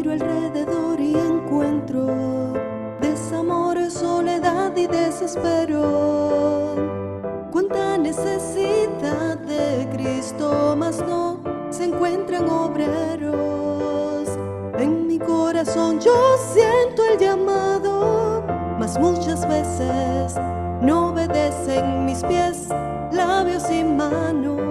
Miro alrededor y encuentro desamor, soledad y desespero. Cuánta necesidad de Cristo, mas no se encuentran obreros. En mi corazón yo siento el llamado, mas muchas veces no obedecen mis pies, labios y manos.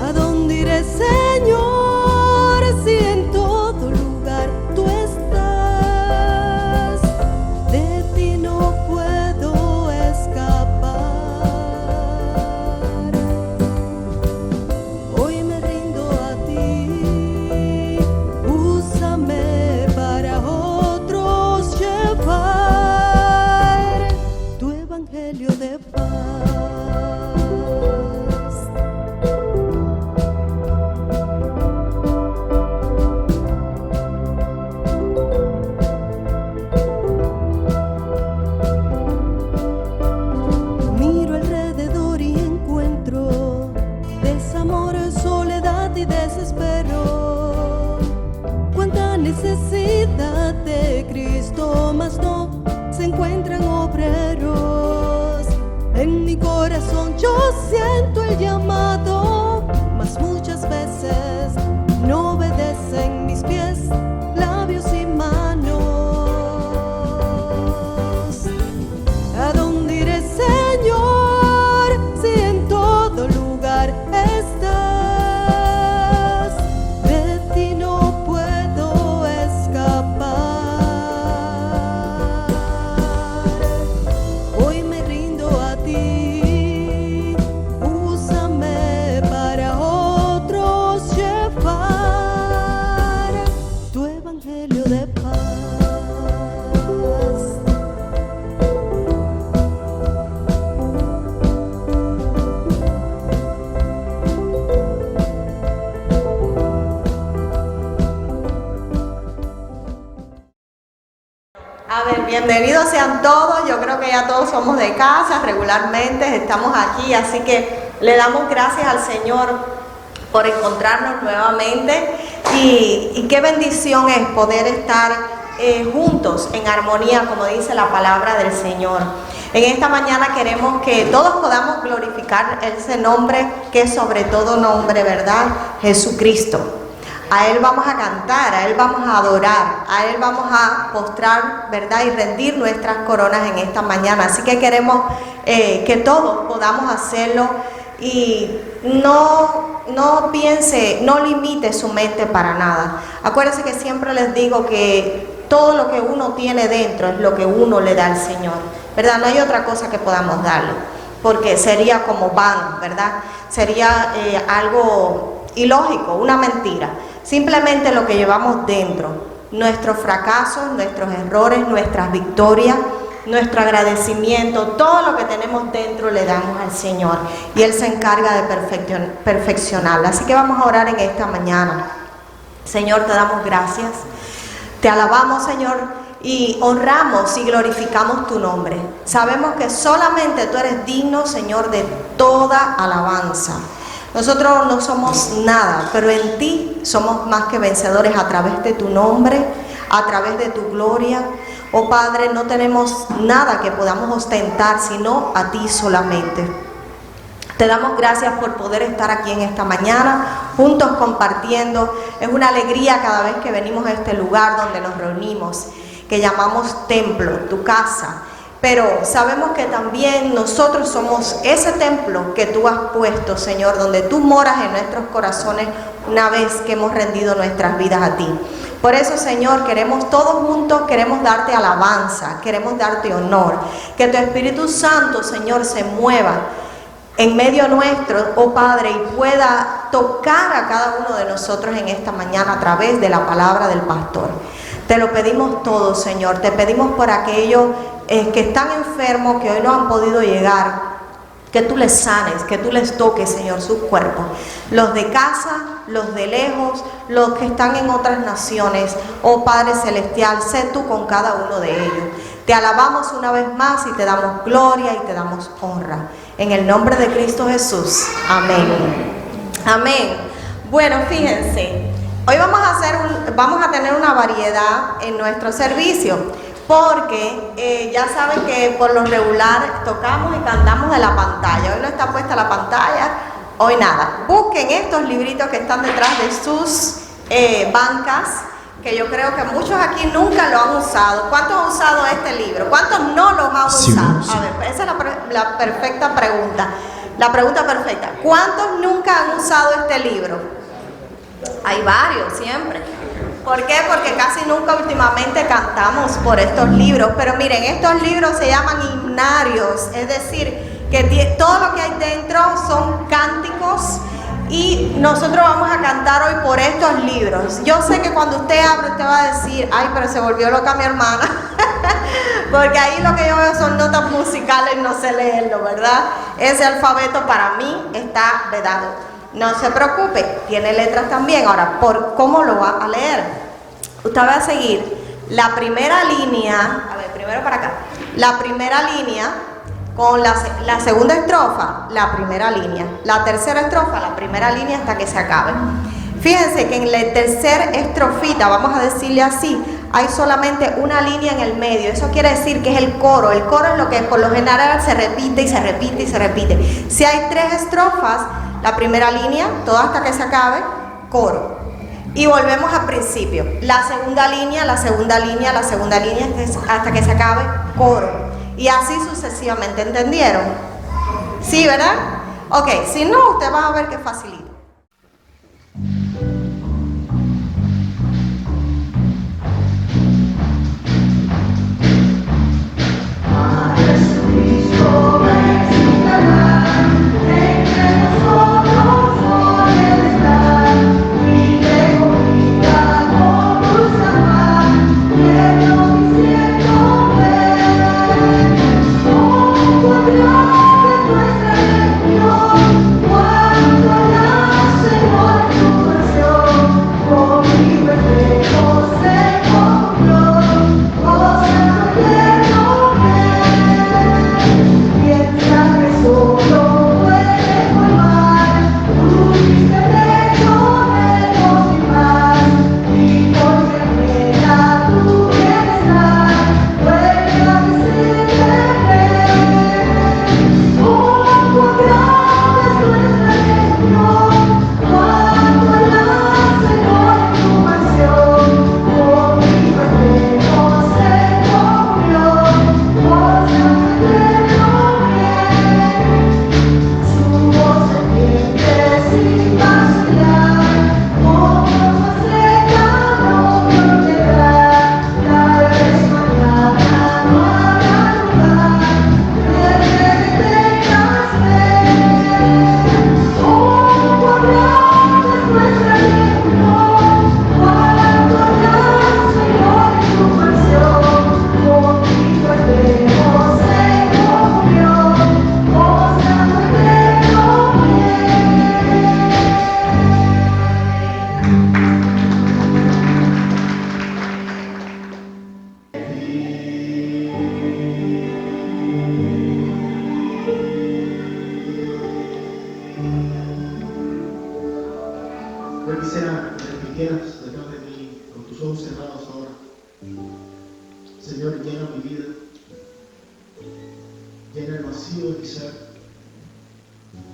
¿A dónde iré, Señor, si en todo lugar tú estás? De ti no puedo escapar. Hoy me rindo a ti, úsame para otros llevar tu evangelio de paz. Miro alrededor y encuentro desamor, soledad y desespero. Cuánta necesidad de Cristo, mas no se encuentran obreros. En mi corazón yo siento el llamado, mas muchas veces no obedecen mis pies, labios y manos. ¿A dónde iré, Señor, si en todo lugar estás? De ti no puedo escapar. Hoy me rindo a ti, úsame para otros llevar tu evangelio de paz. A ver, bienvenidos sean todos. Yo creo que ya todos somos de casa, regularmente estamos aquí, así que le damos gracias al Señor por encontrarnos nuevamente y qué bendición es poder estar juntos en armonía, como dice la palabra del Señor. En esta mañana queremos que todos podamos glorificar ese nombre que es sobre todo nombre, ¿verdad? Jesucristo. A Él vamos a cantar, a Él vamos a adorar, a Él vamos a postrar, ¿verdad? Y rendir nuestras coronas en esta mañana. Así que queremos que todos podamos hacerlo y no piense, no limite su mente para nada. Acuérdense que siempre les digo que todo lo que uno tiene dentro es lo que uno le da al Señor, ¿verdad? No hay otra cosa que podamos darle, porque sería como vano, ¿verdad? Sería algo ilógico, una mentira. Simplemente lo que llevamos dentro, nuestros fracasos, nuestros errores, nuestras victorias, nuestro agradecimiento, todo lo que tenemos dentro le damos al Señor y Él se encarga de perfeccionarlo. Así que vamos a orar en esta mañana. Señor, te damos gracias, te alabamos, Señor, y honramos y glorificamos tu nombre. Sabemos que solamente tú eres digno, Señor, de toda alabanza. Nosotros no somos nada, pero en ti somos más que vencedores a través de tu nombre, a través de tu gloria. Oh Padre, no tenemos nada que podamos ostentar, sino a ti solamente. Te damos gracias por poder estar aquí en esta mañana, juntos compartiendo. Es una alegría cada vez que venimos a este lugar donde nos reunimos, que llamamos templo, tu casa. Pero sabemos que también nosotros somos ese templo que tú has puesto, Señor, donde tú moras en nuestros corazones una vez que hemos rendido nuestras vidas a ti. Por eso, Señor, queremos todos juntos, queremos darte alabanza, queremos darte honor. Que tu Espíritu Santo, Señor, se mueva en medio nuestro, oh Padre, y pueda tocar a cada uno de nosotros en esta mañana a través de la palabra del pastor. Te lo pedimos todo, Señor. Te pedimos por aquellos que están enfermos, que hoy no han podido llegar, que tú les sanes, que tú les toques, Señor, sus cuerpos. Los de casa, los de lejos, los que están en otras naciones. Oh Padre Celestial, sé tú con cada uno de ellos. Te alabamos una vez más y te damos gloria y te damos honra. En el nombre de Cristo Jesús. Amén. Amén. Bueno, fíjense, hoy vamos a tener una variedad en nuestro servicio, porque ya saben que por lo regular tocamos y cantamos de la pantalla. Hoy no está puesta la pantalla, hoy nada. Busquen estos libritos que están detrás de sus bancas, que yo creo que muchos aquí nunca lo han usado. ¿Cuántos han usado este libro? ¿Cuántos no los han usado? A ver, esa es la perfecta pregunta. La pregunta perfecta. ¿Cuántos nunca han usado este libro? Hay varios, siempre. ¿Por qué? Porque casi nunca últimamente cantamos por estos libros. Pero miren, estos libros se llaman himnarios, es decir, que todo lo que hay dentro son cánticos y nosotros vamos a cantar hoy por estos libros. Yo sé que cuando usted abre, usted va a decir, ay, pero se volvió loca mi hermana. Porque ahí lo que yo veo son notas musicales, no sé leerlo, ¿verdad? Ese alfabeto para mí está vedado. No se preocupe, tiene letras también. Ahora, ¿cómo lo va a leer? Usted va a seguir la primera línea, a ver, primero para acá. La primera línea con la segunda estrofa, la primera línea. La tercera estrofa, la primera línea hasta que se acabe. Fíjense que en la tercera estrofita, vamos a decirle así, hay solamente una línea en el medio. Eso quiere decir que es el coro. El coro es lo que por lo general se repite y se repite y se repite. Si hay 3 estrofas, la primera línea, toda hasta que se acabe, coro. Y volvemos al principio. La segunda línea, la segunda línea, la segunda línea, hasta que se acabe, coro. Y así sucesivamente, ¿entendieron? ¿Sí, verdad? Ok, si no, usted va a ver que es facilito. Yo quisiera que repitieras detrás de mí, con tus ojos cerrados ahora. Señor, llena mi vida, llena el vacío de mi ser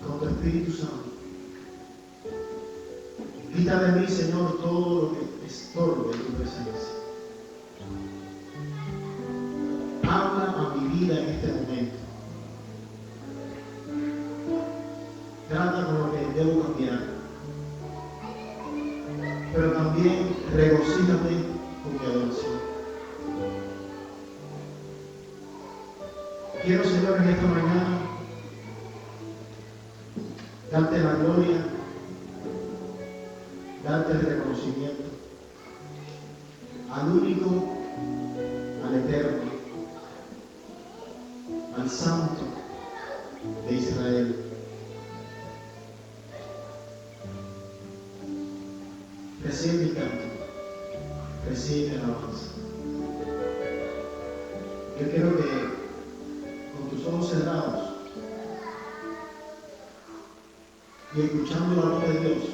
con tu Espíritu Santo. Quita de mí, Señor, todo lo que estorbe en tu presencia. Habla a mi vida en este momento. Trata con lo que debo cambiar. Pero también regocíjame con mi adoración. Quiero, Señor, en esta mañana darte la gloria, darte el reconocimiento al único, al eterno, al Santo de Israel. Recibe mi canto, recibe mi alabanza. Yo quiero que con tus ojos cerrados y escuchando la voz de Dios,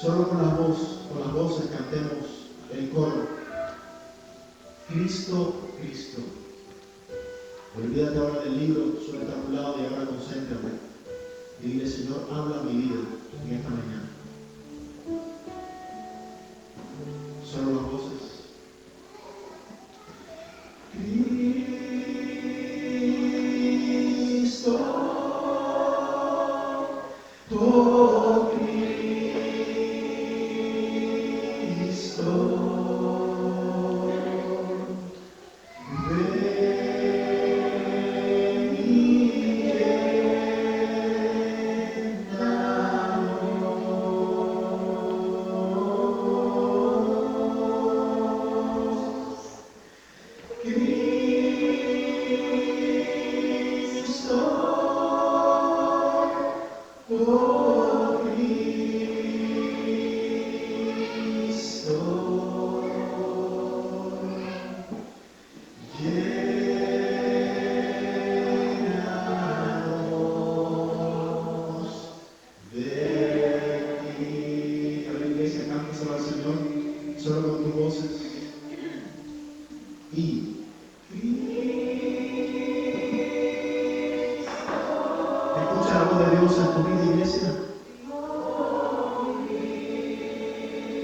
Solo con las voces cantemos el coro. Cristo, Cristo. Olvídate ahora del libro, suelta a tu lado y ahora concéntrate. Y dile, Señor, habla mi vida en esta mañana. Solo las voces. Cristo, oh Cristo, ven y solo con tus voces. Y escucha la voz de Dios en tu vida, iglesia.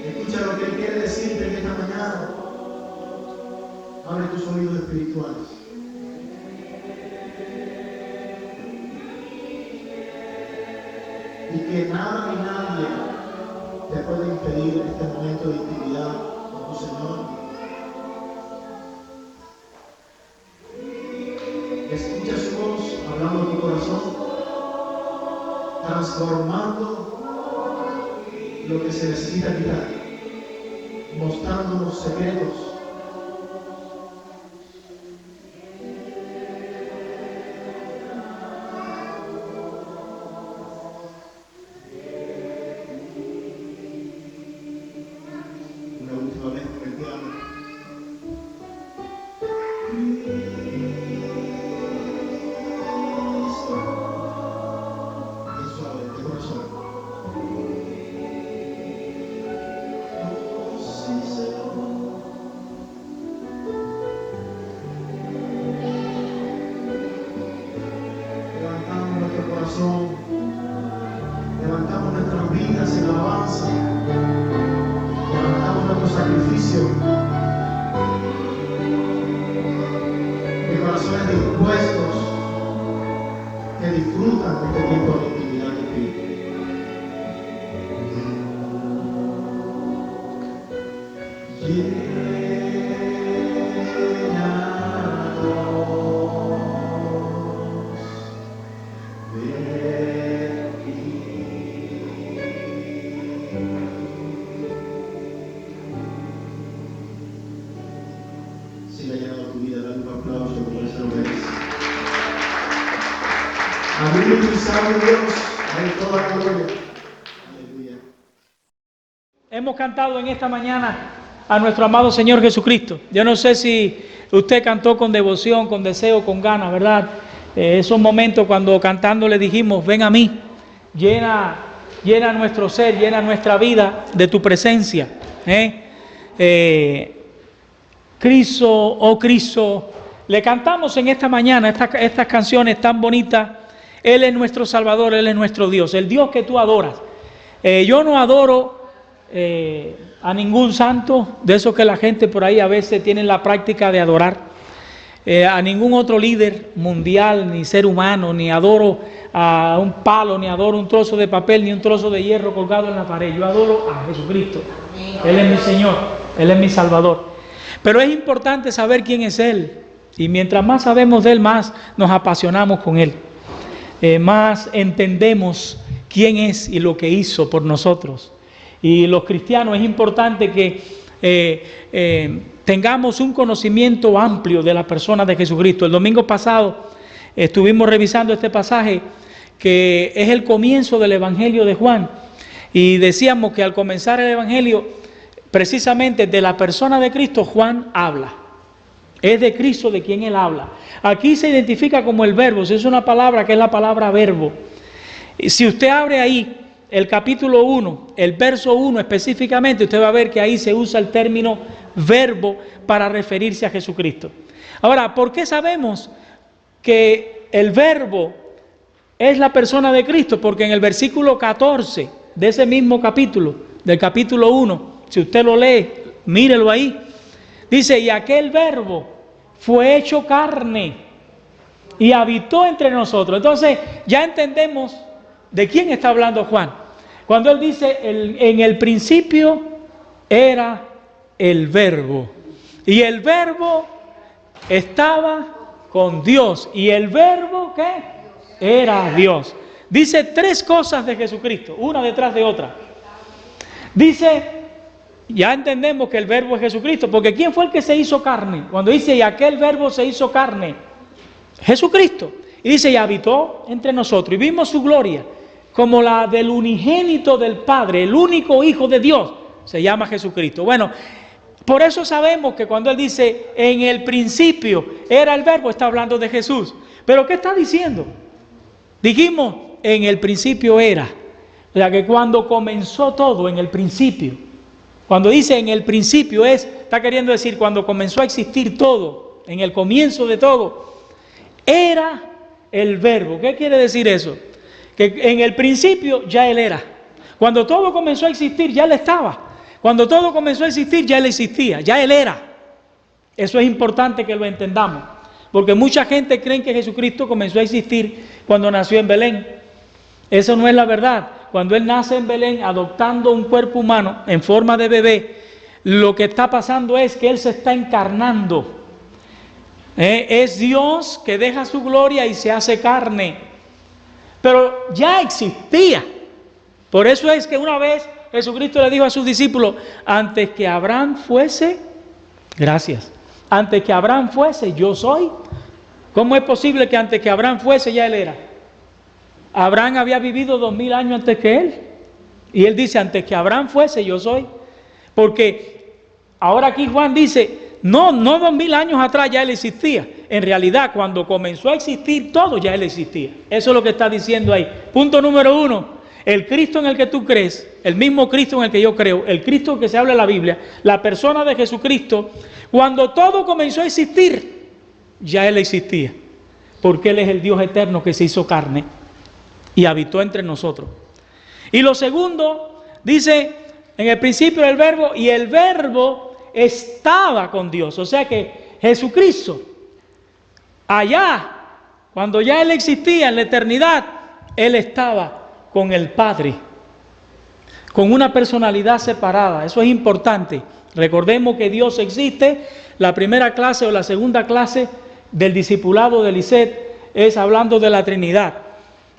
Escucha lo que Él quiere decirte en esta mañana. Abre tus oídos espirituales. Y que nada ni nadie te puede impedir este momento de intimidad con tu Señor. Escucha su voz hablando a tu corazón, transformando lo que se necesita quitar, mostrándonos secretos. Levantamos nuestras vidas en alabanza, levantamos nuestro sacrificio, de corazones dispuestos que disfrutan de este tiempo de intimidad contigo. Si le ha llenado tu vida, dale un aplauso como Él se lo merece. Aleluya, salve Dios, a Él toda la gloria. Aleluya. Hemos cantado en esta mañana a nuestro amado Señor Jesucristo. Yo no sé si usted cantó con devoción, con deseo, con ganas, ¿verdad? Esos momentos cuando cantando le dijimos, ven a mí, llena nuestro ser, llena nuestra vida de tu presencia. Cristo, oh Cristo, le cantamos en esta mañana estas canciones tan bonitas. Él es nuestro Salvador, Él es nuestro Dios, el Dios que tú adoras. Yo no adoro a ningún santo, de esos que la gente por ahí a veces tiene la práctica de adorar, a ningún otro líder mundial, ni ser humano, ni adoro a un palo, ni adoro un trozo de papel, ni un trozo de hierro colgado en la pared. Yo adoro a Jesucristo. Él es mi Señor, Él es mi Salvador. Pero es importante saber quién es Él, y mientras más sabemos de Él, más nos apasionamos con Él, más entendemos quién es y lo que hizo por nosotros. Y los cristianos es importante que tengamos un conocimiento amplio de la persona de Jesucristo. El domingo pasado estuvimos revisando este pasaje que es el comienzo del Evangelio de Juan, y decíamos que al comenzar el Evangelio, precisamente de la persona de Cristo, Juan habla. Es de Cristo de quien él habla. Aquí se identifica como el verbo, es una palabra que es la palabra verbo. Y si usted abre ahí el capítulo 1, el verso 1 específicamente, usted va a ver que ahí se usa el término verbo para referirse a Jesucristo. Ahora, ¿por qué sabemos que el verbo es la persona de Cristo? Porque en el versículo 14 de ese mismo capítulo, del capítulo 1, si usted lo lee, mírelo ahí, dice, y aquel verbo fue hecho carne y habitó entre nosotros. Entonces, ya entendemos de quién está hablando Juan. Cuando él dice, en el principio era el verbo, y el verbo estaba con Dios, y el verbo, ¿qué? Era Dios. Dice tres cosas de Jesucristo, una detrás de otra. Dice, ya entendemos que el verbo es Jesucristo, porque ¿quién fue el que se hizo carne? Cuando dice, y aquel verbo se hizo carne, Jesucristo. Y dice, y habitó entre nosotros, y vimos su gloria, como la del unigénito del Padre, el único Hijo de Dios, se llama Jesucristo. Bueno, por eso sabemos que cuando él dice, en el principio era el verbo, está hablando de Jesús. ¿Pero qué está diciendo? Dijimos, en el principio era. O sea, que cuando comenzó todo, en el principio. Cuando dice en el principio está queriendo decir cuando comenzó a existir todo, en el comienzo de todo, era el verbo. ¿Qué quiere decir eso? Que en el principio ya él era. Cuando todo comenzó a existir, ya él estaba. Cuando todo comenzó a existir, ya él existía, ya él era. Eso es importante que lo entendamos. Porque mucha gente cree que Jesucristo comenzó a existir cuando nació en Belén. Eso no es la verdad. Cuando él nace en Belén, adoptando un cuerpo humano en forma de bebé, lo que está pasando es que él se está encarnando. Es Dios que deja su gloria y se hace carne. Pero ya existía. Por eso es que una vez Jesucristo le dijo a sus discípulos, antes que Abraham fuese, antes que Abraham fuese, yo soy. ¿Cómo es posible que antes que Abraham fuese ya él era? Abraham había vivido 2000 años antes que él. Y él dice, antes que Abraham fuese, yo soy. Porque ahora aquí Juan dice, no 2000 años atrás ya él existía. En realidad, cuando comenzó a existir todo, ya él existía. Eso es lo que está diciendo ahí. Punto número 1. El Cristo en el que tú crees, el mismo Cristo en el que yo creo, el Cristo que se habla en la Biblia, la persona de Jesucristo, cuando todo comenzó a existir, ya él existía. Porque él es el Dios eterno que se hizo carne y habitó entre nosotros. Y lo segundo, dice, en el principio el verbo, y el verbo estaba con Dios. O sea que Jesucristo, allá, cuando ya él existía en la eternidad, él estaba con el Padre, con una personalidad separada. Eso es importante. Recordemos que Dios existe. La primera clase o la segunda clase del discipulado de Lisset es hablando de la Trinidad.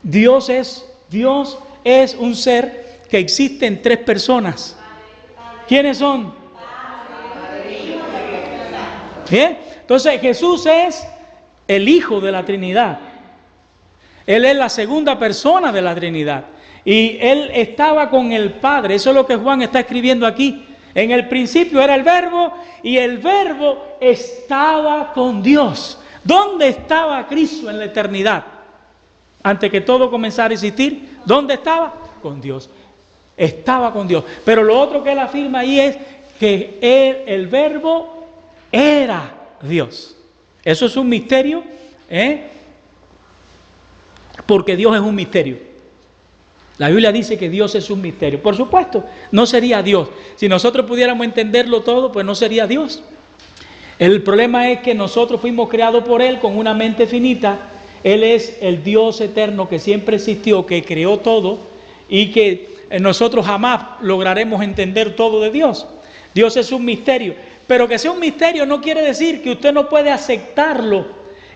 Dios es un ser que existe en tres personas. ¿Quiénes son? ¿Bien? Entonces Jesús es el Hijo de la Trinidad. Él es la segunda persona de la Trinidad. Y él estaba con el Padre. Eso es lo que Juan está escribiendo aquí. En el principio era el verbo y el verbo estaba con Dios. ¿Dónde estaba Cristo en la eternidad? Antes que todo comenzara a existir, ¿dónde estaba? Con Dios. Estaba con Dios. Pero lo otro que él afirma ahí es que el verbo era Dios. Eso es un misterio, porque Dios es un misterio. La Biblia dice que Dios es un misterio. Por supuesto, no sería Dios. Si nosotros pudiéramos entenderlo todo, pues no sería Dios. El problema es que nosotros fuimos creados por Él con una mente finita. Él es el Dios eterno que siempre existió, que creó todo y que nosotros jamás lograremos entender todo de Dios. Dios es un misterio. Pero que sea un misterio no quiere decir que usted no puede aceptarlo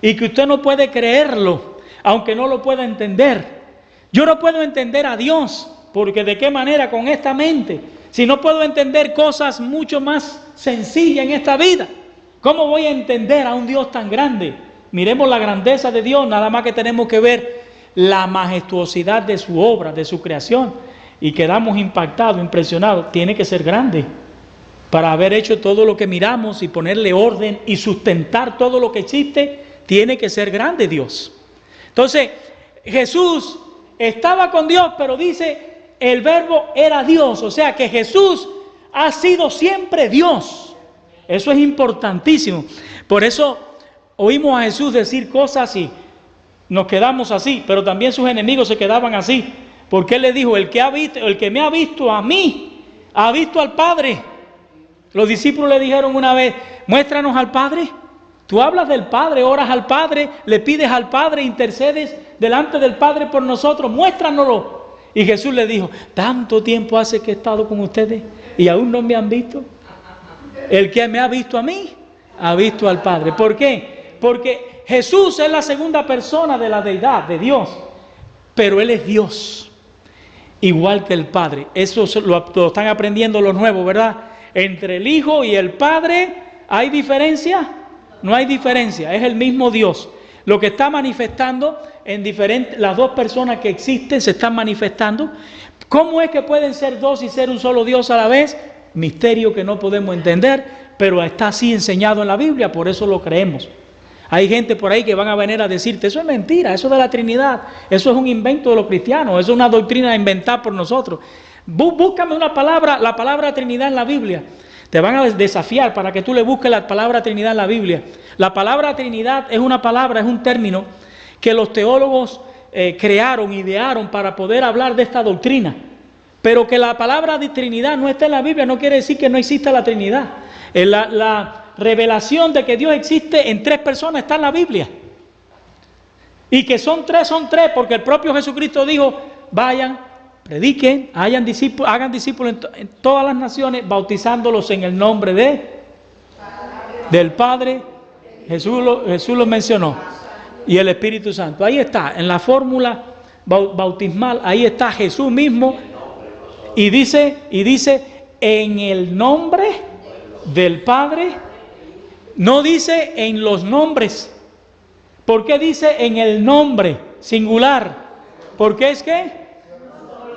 y que usted no puede creerlo, aunque no lo pueda entender. Yo no puedo entender a Dios, porque ¿de qué manera con esta mente? Si no puedo entender cosas mucho más sencillas en esta vida, ¿cómo voy a entender a un Dios tan grande? Miremos la grandeza de Dios, nada más que tenemos que ver la majestuosidad de su obra, de su creación, y quedamos impactados, impresionados. Tiene que ser grande para haber hecho todo lo que miramos y ponerle orden y sustentar todo lo que existe. Tiene que ser grande Dios. Entonces, Jesús estaba con Dios, pero dice, el verbo era Dios, o sea que Jesús ha sido siempre Dios. Eso es importantísimo. Por eso oímos a Jesús decir cosas y nos quedamos así, pero también sus enemigos se quedaban así, porque Él le dijo, el que me ha visto a mí, ha visto al Padre. Los discípulos le dijeron una vez, muéstranos al Padre. Tú hablas del Padre, oras al Padre, le pides al Padre, intercedes delante del Padre por nosotros, muéstranoslo. Y Jesús le dijo, tanto tiempo hace que he estado con ustedes y aún no me han visto. El que me ha visto a mí, ha visto al Padre. ¿Por qué? Porque Jesús es la segunda persona de la deidad, de Dios, pero Él es Dios, igual que el Padre. Eso lo están aprendiendo los nuevos, ¿verdad? Entre el Hijo y el Padre, ¿hay diferencia? No hay diferencia, es el mismo Dios. Lo que está manifestando las dos personas que existen se están manifestando. ¿Cómo es que pueden ser dos y ser un solo Dios a la vez? Misterio que no podemos entender, pero está así enseñado en la Biblia, por eso lo creemos. Hay gente por ahí que van a venir a decirte, eso es mentira, eso de la Trinidad, eso es un invento de los cristianos, eso es una doctrina inventada por nosotros. Búscame una palabra, la palabra Trinidad en la Biblia. Te van a desafiar para que tú le busques la palabra Trinidad en la Biblia. La palabra Trinidad es una palabra, es un término que los teólogos crearon, idearon para poder hablar de esta doctrina. Pero que la palabra de Trinidad no está en la Biblia no quiere decir que no exista la Trinidad. La revelación de que Dios existe en tres personas está en la Biblia. Y que son tres, porque el propio Jesucristo dijo, vayan, prediquen, hagan discípulos en todas las naciones, bautizándolos en el nombre del Padre. Jesús lo mencionó. Y el Espíritu Santo. Ahí está, en la fórmula bautismal, ahí está Jesús mismo. Y dice, en el nombre del Padre, no dice en los nombres. ¿Por qué dice en el nombre singular? Porque es que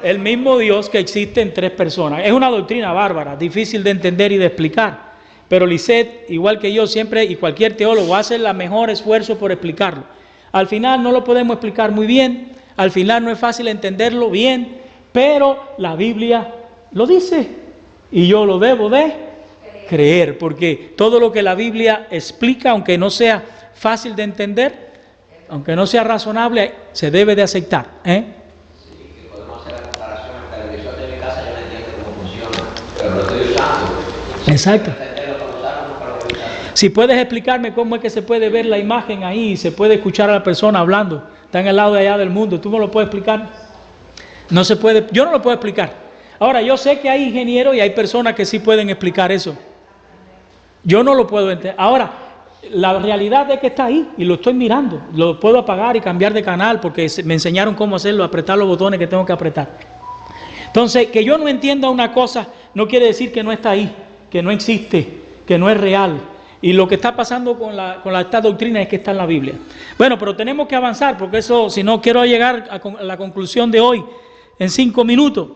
el mismo Dios que existe en tres personas. Es una doctrina bárbara, difícil de entender y de explicar. Pero Lisette, igual que yo, siempre y cualquier teólogo hace el mejor esfuerzo por explicarlo. Al final no lo podemos explicar muy bien, al final no es fácil entenderlo bien, pero la Biblia lo dice y yo lo debo de creer, porque todo lo que la Biblia explica, aunque no sea fácil de entender, aunque no sea razonable, se debe de aceptar. Sí, podemos hacer la comparación. El televisor de mi casa yo no entiendo cómo funciona, pero lo estoy usando. Exacto. Si puedes explicarme cómo es que se puede ver la imagen ahí y se puede escuchar a la persona hablando, está en el lado de allá del mundo, ¿tú me lo puedes explicar? No se puede, yo no lo puedo explicar. Ahora, yo sé que hay ingenieros y hay personas que sí pueden explicar eso. Yo no lo puedo entender. Ahora, la realidad es que está ahí y lo estoy mirando. Lo puedo apagar y cambiar de canal porque me enseñaron cómo hacerlo, apretar los botones que tengo que apretar. Entonces, que yo no entienda una cosa no quiere decir que no está ahí, que no existe, que no es real. Y lo que está pasando con esta doctrina es que está en la Biblia. Bueno, pero tenemos que avanzar porque eso, si no quiero llegar a la conclusión de hoy en 5 minutos.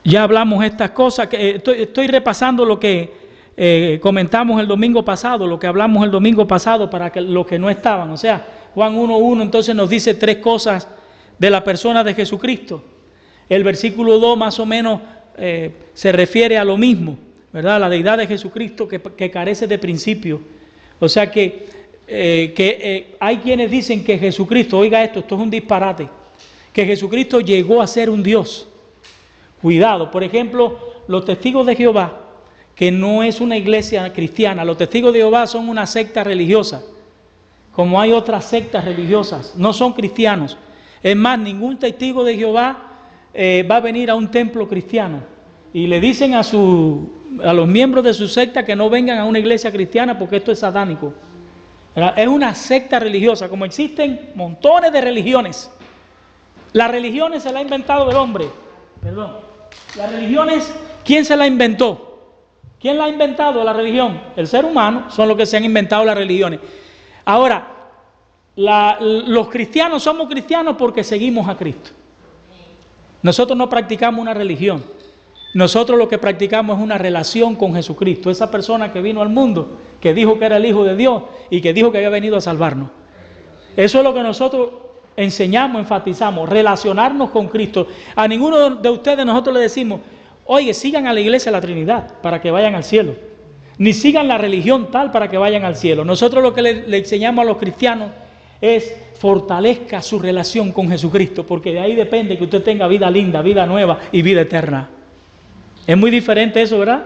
Ya hablamos estas cosas, que estoy repasando lo que comentamos el domingo pasado, lo que hablamos el domingo pasado para que los que no estaban. O sea, Juan 1:1 entonces nos dice 3 cosas de la persona de Jesucristo. El versículo 2 más o menos se refiere a lo mismo, ¿verdad? La deidad de Jesucristo que carece de principio. O sea que hay quienes dicen que Jesucristo, oiga esto es un disparate, que Jesucristo llegó a ser un Dios. Cuidado, por ejemplo, los testigos de Jehová, que no es una iglesia cristiana, los testigos de Jehová son una secta religiosa, como hay otras sectas religiosas, no son cristianos. Es más, ningún testigo de Jehová va a venir a un templo cristiano y le dicen a los miembros de su secta que no vengan a una iglesia cristiana porque esto es satánico. Es una secta religiosa, como existen montones de religiones. Las religiones se las ha inventado el hombre. Perdón. Las religiones, ¿quién se las inventó? ¿Quién la ha inventado la religión? El ser humano, son los que se han inventado las religiones. Ahora, los cristianos somos cristianos porque seguimos a Cristo. Nosotros no practicamos una religión. Nosotros lo que practicamos es una relación con Jesucristo, esa persona que vino al mundo, que dijo que era el Hijo de Dios y que dijo que había venido a salvarnos. Eso es lo que nosotros enseñamos, enfatizamos, relacionarnos con Cristo. A ninguno de ustedes nosotros le decimos, oye, sigan a la iglesia de la Trinidad para que vayan al cielo, ni sigan la religión tal para que vayan al cielo. Nosotros lo que le enseñamos a los cristianos es fortalezca su relación con Jesucristo, porque de ahí depende que usted tenga vida linda, vida nueva y vida eterna. Es muy diferente eso, ¿verdad?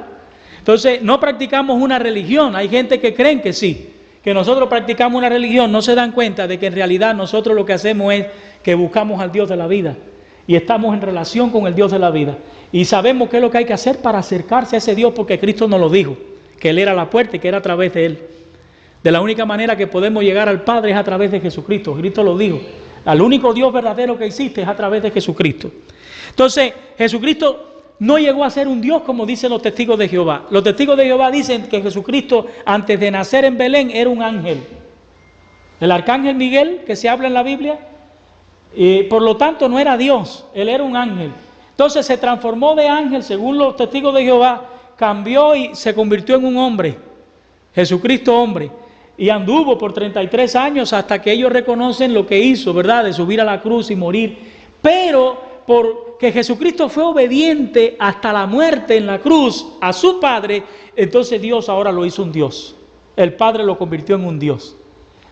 Entonces, no practicamos una religión. Hay gente que creen que sí, que nosotros practicamos una religión, no se dan cuenta de que en realidad nosotros lo que hacemos es que buscamos al Dios de la vida y estamos en relación con el Dios de la vida y sabemos qué es lo que hay que hacer para acercarse a ese Dios, porque Cristo nos lo dijo, que Él era la puerta y que era a través de Él. De la única manera que podemos llegar al Padre es a través de Jesucristo. Cristo lo dijo, al único Dios verdadero que existe es a través de Jesucristo. Entonces, Jesucristo no llegó a ser un Dios como dicen los testigos de Jehová. Los testigos de Jehová dicen que Jesucristo, antes de nacer en Belén, era un ángel. El arcángel Miguel, que se habla en la Biblia, por lo tanto no era Dios, él era un ángel. Entonces se transformó de ángel, según los testigos de Jehová, cambió y se convirtió en un hombre, Jesucristo hombre. Y anduvo por 33 años hasta que ellos reconocen lo que hizo, ¿verdad? De subir a la cruz y morir. Pero porque Jesucristo fue obediente hasta la muerte en la cruz a su Padre, entonces Dios ahora lo hizo un Dios. El Padre lo convirtió en un Dios.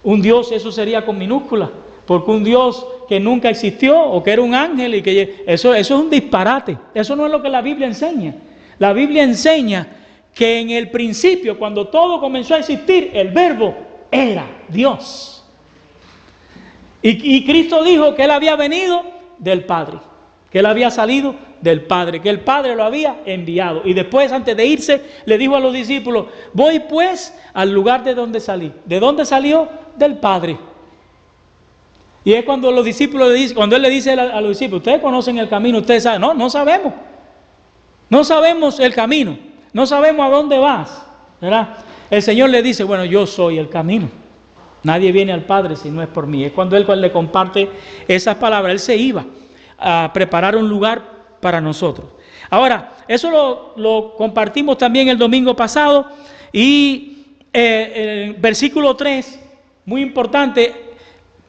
Un Dios, eso sería con minúscula, porque un Dios que nunca existió o que era un ángel y que eso es un disparate. Eso no es lo que la Biblia enseña. La Biblia enseña que en el principio, cuando todo comenzó a existir, el Verbo era Dios. Y Cristo dijo que Él había venido del Padre, que Él había salido del Padre, que el Padre lo había enviado. Y después, antes de irse, le dijo a los discípulos, voy pues al lugar de donde salí. ¿De dónde salió? Del Padre. Y es cuando los discípulos le dicen, cuando Él le dice a los discípulos, ustedes conocen el camino, ustedes saben. No sabemos. No sabemos el camino. No sabemos a dónde vas, ¿verdad? El Señor le dice, bueno, yo soy el camino. Nadie viene al Padre si no es por mí. Es cuando Él le comparte esas palabras. Él se iba a preparar un lugar para nosotros. Ahora, eso lo compartimos también el domingo pasado. Y el versículo 3, muy importante,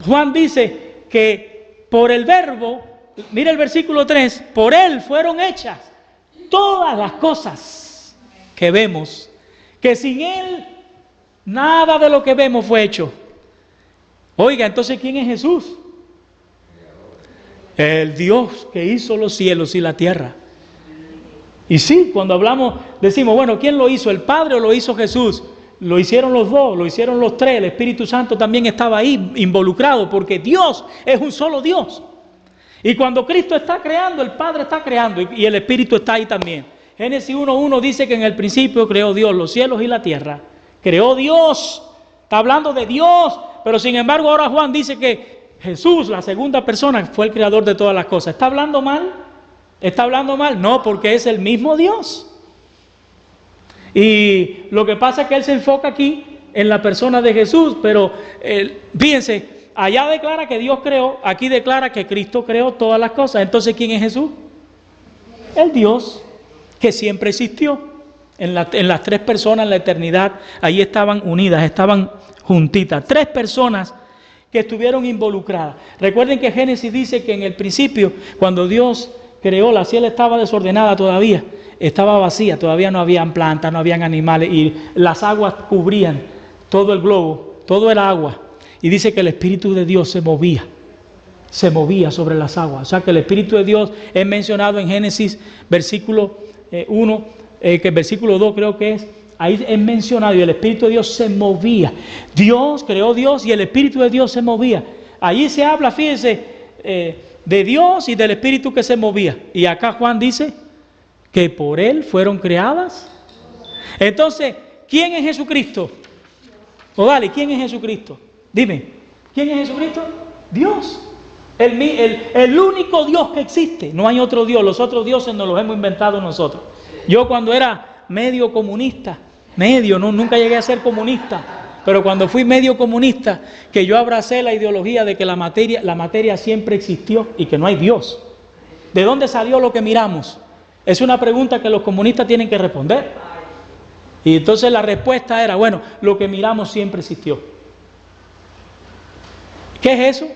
Juan dice que por el Verbo, mira el versículo 3, por Él fueron hechas todas las cosas que vemos, que sin Él nada de lo que vemos fue hecho. Oiga, entonces ¿quién es Jesús? El Dios que hizo los cielos y la tierra. Y sí, cuando hablamos, decimos, bueno, ¿quién lo hizo? ¿El Padre o lo hizo Jesús? Lo hicieron los dos, lo hicieron los tres. El Espíritu Santo también estaba ahí involucrado, porque Dios es un solo Dios. Y cuando Cristo está creando, el Padre está creando y el Espíritu está ahí también. Génesis 1:1 dice que en el principio creó Dios los cielos y la tierra. Creó Dios, está hablando de Dios, pero sin embargo ahora Juan dice que Jesús, la segunda persona, fue el creador de todas las cosas. ¿Está hablando mal? ¿Está hablando mal? No, porque es el mismo Dios. Y lo que pasa es que Él se enfoca aquí en la persona de Jesús, pero fíjense, allá declara que Dios creó, aquí declara que Cristo creó todas las cosas. Entonces, ¿quién es Jesús? El Dios que siempre existió. En las tres personas en la eternidad, ahí estaban unidas, estaban juntitas. Tres personas que estuvieron involucradas. Recuerden que Génesis dice que en el principio, cuando Dios creó, la cielo estaba desordenada todavía, estaba vacía, todavía no habían plantas, no habían animales y las aguas cubrían todo el globo, todo era agua. Y dice que el Espíritu de Dios se movía sobre las aguas. O sea que el Espíritu de Dios es mencionado en Génesis versículo 1, que el versículo 2 creo que es, ahí es mencionado y el Espíritu de Dios se movía. Dios creó Dios y el Espíritu de Dios se movía. Allí se habla, fíjense, de Dios y del Espíritu que se movía. Y acá Juan dice que por Él fueron creadas. Entonces, ¿quién es Jesucristo? O dale, ¿quién es Jesucristo? Dime, ¿quién es Jesucristo? Dios. El único Dios que existe. No hay otro Dios. Los otros dioses nos los hemos inventado nosotros. Yo cuando era medio comunista, nunca llegué a ser comunista, pero cuando fui medio comunista, que yo abracé la ideología de que la materia siempre existió y que no hay Dios. ¿De dónde salió lo que miramos? Es una pregunta que los comunistas tienen que responder. Y entonces la respuesta era, bueno, lo que miramos siempre existió. ¿Qué es eso?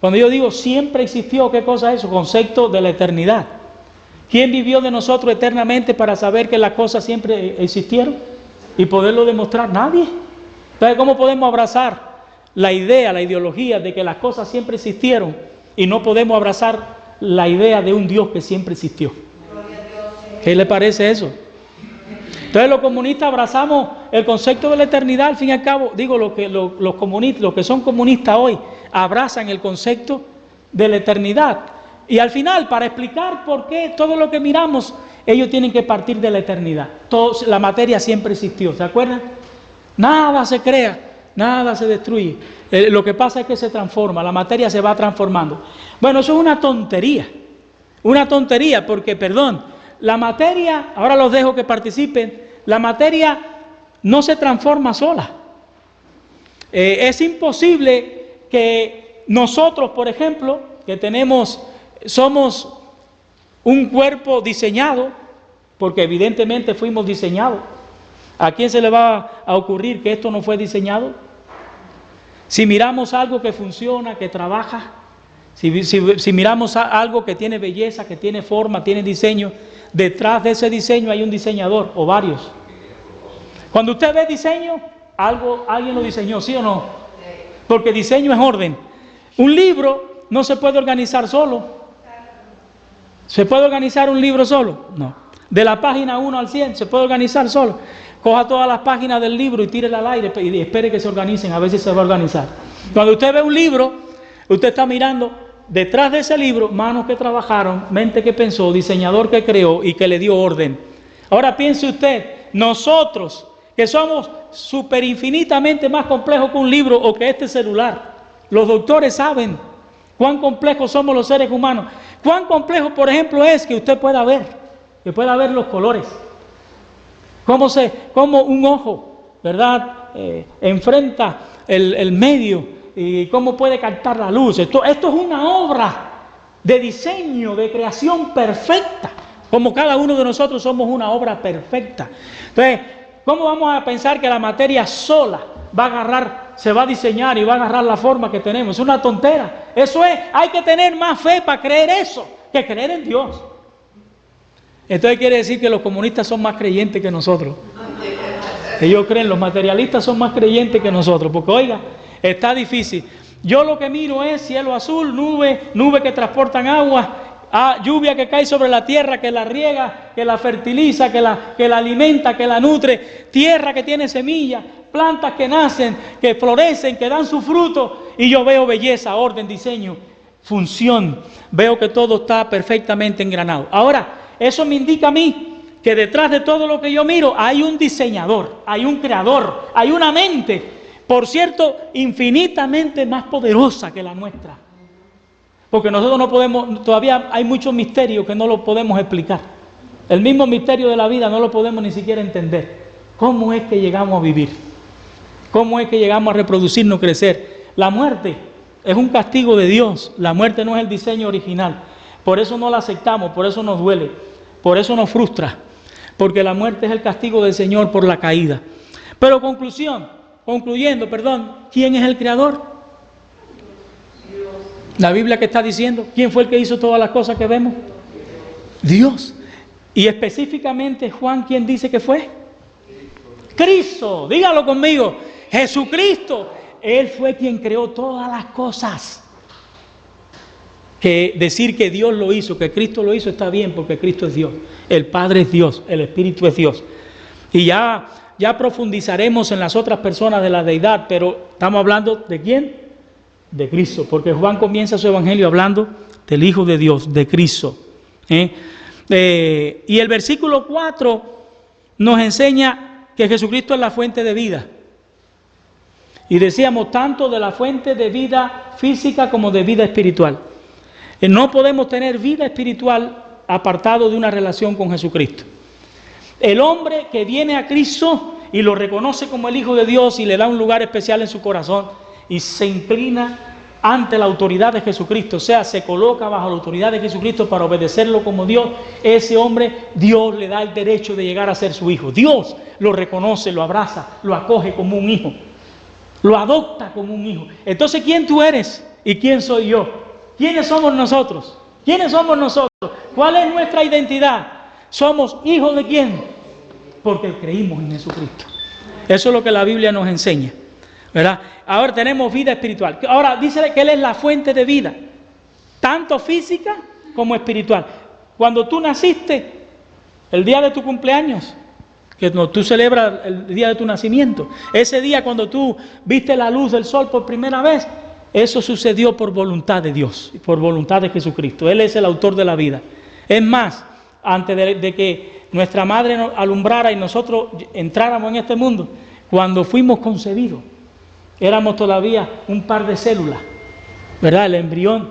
Cuando yo digo siempre existió, ¿qué cosa es eso? Concepto de la eternidad. ¿Quién vivió de nosotros eternamente para saber que las cosas siempre existieron y poderlo demostrar? Nadie. Entonces, ¿cómo podemos abrazar la idea, la ideología de que las cosas siempre existieron y no podemos abrazar la idea de un Dios que siempre existió? ¿Qué le parece eso? Entonces los comunistas abrazamos el concepto de la eternidad. Al fin y al cabo, digo, los comunistas, los que son comunistas hoy, abrazan el concepto de la eternidad. Y al final, para explicar por qué todo lo que miramos, ellos tienen que partir de la eternidad. La materia siempre existió, ¿se acuerdan? Nada se crea, nada se destruye. Lo que pasa es que se transforma, la materia se va transformando. Bueno, eso es una tontería porque, perdón, la materia, ahora los dejo que participen, la materia no se transforma sola. Es imposible que nosotros, por ejemplo, que somos un cuerpo diseñado, porque evidentemente fuimos diseñados. ¿A quién se le va a ocurrir que esto no fue diseñado? Si miramos algo que funciona, que trabaja, si miramos algo que tiene belleza, que tiene forma, tiene diseño, detrás de ese diseño hay un diseñador o varios. Cuando usted ve diseño, alguien lo diseñó, ¿sí o no? Porque diseño es orden. Un libro no se puede organizar solo. ¿Se puede organizar un libro solo? No. De la página 1 al 100, ¿se puede organizar solo? Coja todas las páginas del libro y tírela al aire y espere que se organicen, a ver si se va a organizar. Cuando usted ve un libro, usted está mirando detrás de ese libro, manos que trabajaron, mente que pensó, diseñador que creó y que le dio orden. Ahora piense usted, nosotros que somos súper infinitamente más complejos que un libro o que este celular, los doctores saben cuán complejos somos los seres humanos. Cuán complejo, por ejemplo, es que usted pueda ver los colores. Cómo un ojo, ¿verdad? Enfrenta el medio. Y cómo puede captar la luz. Esto es una obra de diseño, de creación perfecta. Como cada uno de nosotros somos una obra perfecta. Entonces, ¿cómo vamos a pensar que la materia sola se va a diseñar y va a agarrar la forma que tenemos? Es una tontera. Hay que tener más fe para creer eso, que creer en Dios. Entonces quiere decir que los comunistas son más creyentes que nosotros. Ellos creen, los materialistas son más creyentes que nosotros. Porque oiga, está difícil. Yo lo que miro es cielo azul, nubes que transportan agua, lluvia que cae sobre la tierra, que la riega, que la fertiliza, que la alimenta, que la nutre, tierra que tiene semillas, plantas que nacen, que florecen, que dan su fruto, y yo veo belleza, orden, diseño, función. Veo que todo está perfectamente engranado. Ahora, eso me indica a mí que detrás de todo lo que yo miro hay un diseñador, hay un creador, hay una mente, por cierto, infinitamente más poderosa que la nuestra. Porque nosotros no podemos, todavía hay muchos misterios que no los podemos explicar. El mismo misterio de la vida no lo podemos ni siquiera entender. ¿Cómo es que llegamos a vivir? ¿Cómo es que llegamos a reproducirnos, crecer? La muerte es un castigo de Dios. La muerte no es el diseño original. Por eso no la aceptamos, por eso nos duele, por eso nos frustra. Porque la muerte es el castigo del Señor por la caída. Pero concluyendo, ¿quién es el creador? La Biblia que está diciendo, ¿quién fue el que hizo todas las cosas que vemos? Dios. Y específicamente Juan, ¿quién dice que fue? Cristo, dígalo conmigo, Jesucristo. Él fue quien creó todas las cosas. Que decir que Dios lo hizo, que Cristo lo hizo, está bien, porque Cristo es Dios. El Padre es Dios, el Espíritu es Dios. Y ya profundizaremos en las otras personas de la deidad, pero estamos hablando ¿de quién? De Cristo, porque Juan comienza su evangelio hablando del Hijo de Dios, de Cristo. Y el versículo 4 nos enseña que Jesucristo es la fuente de vida. Y decíamos tanto de la fuente de vida física como de vida espiritual. No podemos tener vida espiritual apartado de una relación con Jesucristo. El hombre que viene a Cristo y lo reconoce como el Hijo de Dios y le da un lugar especial en su corazón y se inclina ante la autoridad de Jesucristo, o sea, se coloca bajo la autoridad de Jesucristo para obedecerlo como Dios, ese hombre, Dios le da el derecho de llegar a ser su hijo. Dios lo reconoce, lo abraza, lo acoge como un hijo, lo adopta como un hijo. Entonces, ¿quién tú eres y quién soy yo? ¿Quiénes somos nosotros? ¿Quiénes somos nosotros? ¿Cuál es nuestra identidad? ¿Somos hijos de quién? Porque creímos en Jesucristo. Eso es lo que la Biblia nos enseña, ¿verdad? Ahora tenemos vida espiritual. Ahora dice que Él es la fuente de vida, tanto física como espiritual. Cuando tú naciste, el día de tu cumpleaños, que tú celebras el día de tu nacimiento, ese día cuando tú viste la luz del sol por primera vez, eso sucedió por voluntad de Dios, por voluntad de Jesucristo. Él es el autor de la vida. Es más, antes de que nuestra madre nos alumbrara y nosotros entráramos en este mundo, cuando fuimos concebidos, éramos todavía un par de células, ¿verdad? El embrión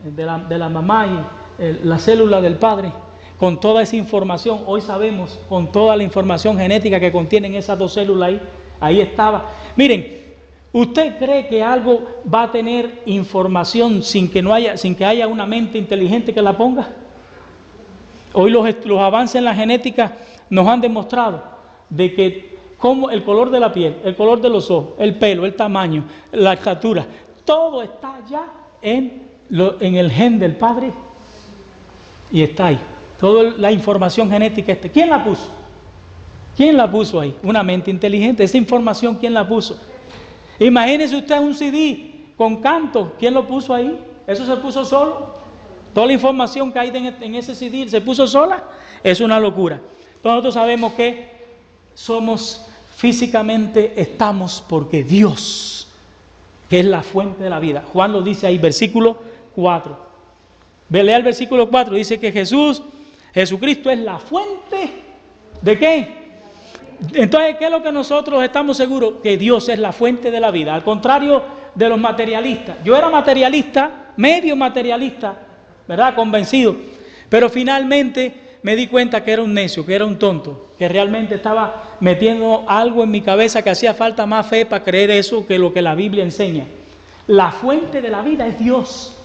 de la mamá y la célula del padre, con toda esa información. Hoy sabemos, con toda la información genética que contienen esas dos células ahí estaba. Miren, ¿usted cree que algo va a tener información sin que haya una mente inteligente que la ponga? Hoy los avances en la genética nos han demostrado de que como el color de la piel, el color de los ojos, el pelo, el tamaño, la estatura, todo está ya en el gen del padre y está ahí. Toda la información genética está. ¿Quién la puso? ¿Quién la puso ahí? Una mente inteligente. Esa información, ¿quién la puso? Imagínese usted un CD con canto. ¿Quién lo puso ahí? ¿Eso se puso solo? Toda la información que hay en ese CD se puso sola. Es una locura. Nosotros sabemos que somos físicamente, estamos porque Dios, que es la fuente de la vida. Juan lo dice ahí, versículo 4. Lea el versículo 4. Dice que Jesucristo es la fuente ¿de qué? Entonces, ¿qué es lo que nosotros estamos seguros? Que Dios es la fuente de la vida. Al contrario de los materialistas. Yo era materialista, medio materialista, ¿verdad? Convencido. Pero finalmente me di cuenta que era un necio, que era un tonto, que realmente estaba metiendo algo en mi cabeza, que hacía falta más fe para creer eso que lo que la Biblia enseña. La fuente de la vida es Dios.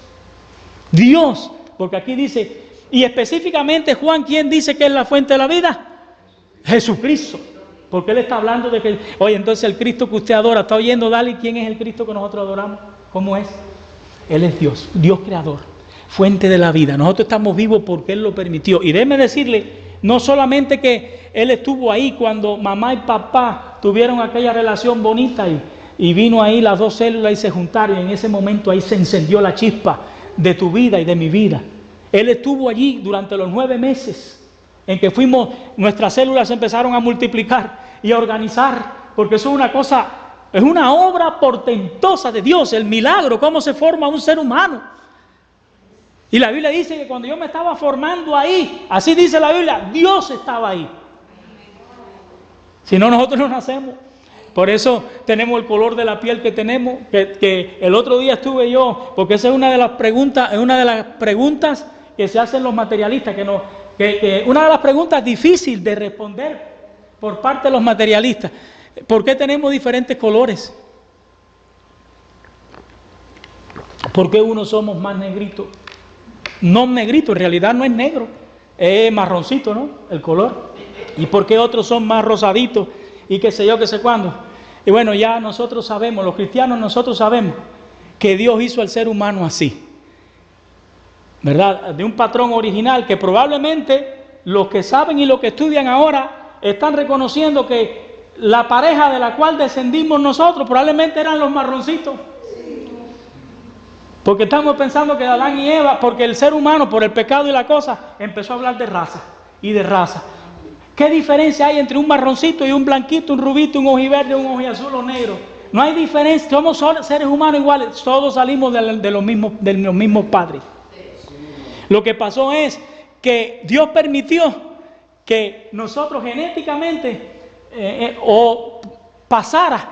Dios, porque aquí dice, y específicamente Juan, ¿quién dice que es la fuente de la vida? Jesucristo. Porque Él está hablando de que, oye, entonces el Cristo que usted adora, ¿está oyendo, Dali? ¿Quién es el Cristo que nosotros adoramos? ¿Cómo es? Él es Dios, Dios creador, fuente de la vida. Nosotros estamos vivos porque Él lo permitió. Y déjeme decirle, no solamente que Él estuvo ahí cuando mamá y papá tuvieron aquella relación bonita y vino ahí las dos células y se juntaron, y en ese momento ahí se encendió la chispa de tu vida y de mi vida. Él estuvo allí durante los 9 meses en que nuestras células se empezaron a multiplicar y a organizar, porque eso es una cosa, es una obra portentosa de Dios, el milagro, cómo se forma un ser humano. Y la Biblia dice que cuando yo me estaba formando ahí, así dice la Biblia, Dios estaba ahí. Si no, nosotros no nacemos. Por eso tenemos el color de la piel que tenemos, que el otro día estuve yo, porque esa es una de las preguntas que se hacen los materialistas, una de las preguntas difíciles de responder por parte de los materialistas. ¿Por qué tenemos diferentes colores? ¿Por qué unos somos más negritos? No negrito, en realidad no es negro, es marroncito, ¿no? El color. ¿Y por qué otros son más rosaditos y qué sé yo, qué sé cuándo? Y bueno, ya nosotros sabemos, los cristianos nosotros sabemos que Dios hizo al ser humano así, ¿verdad? De un patrón original que probablemente los que saben y los que estudian ahora están reconociendo que la pareja de la cual descendimos nosotros probablemente eran los marroncitos. Porque estamos pensando que Adán y Eva, porque el ser humano, por el pecado y la cosa, empezó a hablar de raza y de raza. ¿Qué diferencia hay entre un marroncito y un blanquito, un rubito, un ojiverde, un ojiazul o negro? No hay diferencia, somos seres humanos iguales, todos salimos de los mismos padres. Lo que pasó es que Dios permitió que nosotros genéticamente pasara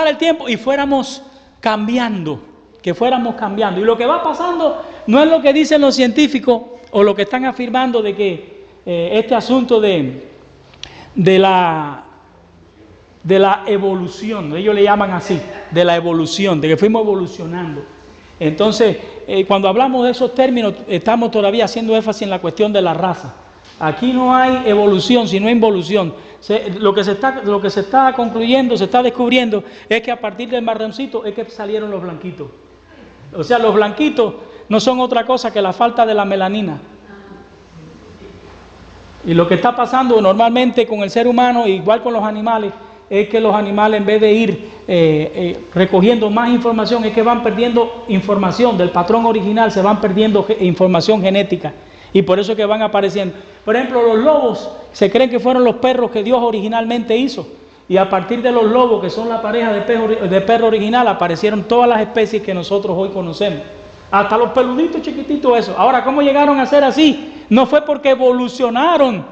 el tiempo y fuéramos cambiando. Que fuéramos cambiando. Y lo que va pasando no es lo que dicen los científicos o lo que están afirmando de que este asunto de la de la evolución, ellos le llaman así, de la evolución, de que fuimos evolucionando. Entonces, cuando hablamos de esos términos, estamos todavía haciendo énfasis en la cuestión de la raza. Aquí no hay evolución, sino involución. Lo que se está concluyendo, se está descubriendo, es que a partir del marroncito es que salieron los blanquitos. O sea, los blanquitos no son otra cosa que la falta de la melanina. Y lo que está pasando normalmente con el ser humano, igual con los animales, es que los animales, en vez de ir recogiendo más información, es que van perdiendo información del patrón original, se van perdiendo información genética. Y por eso es que van apareciendo. Por ejemplo, los lobos se creen que fueron los perros que Dios originalmente hizo. Y a partir de los lobos, que son la pareja de perro original, aparecieron todas las especies que nosotros hoy conocemos. Hasta los peluditos chiquititos, eso. Ahora, ¿cómo llegaron a ser así? No fue porque evolucionaron,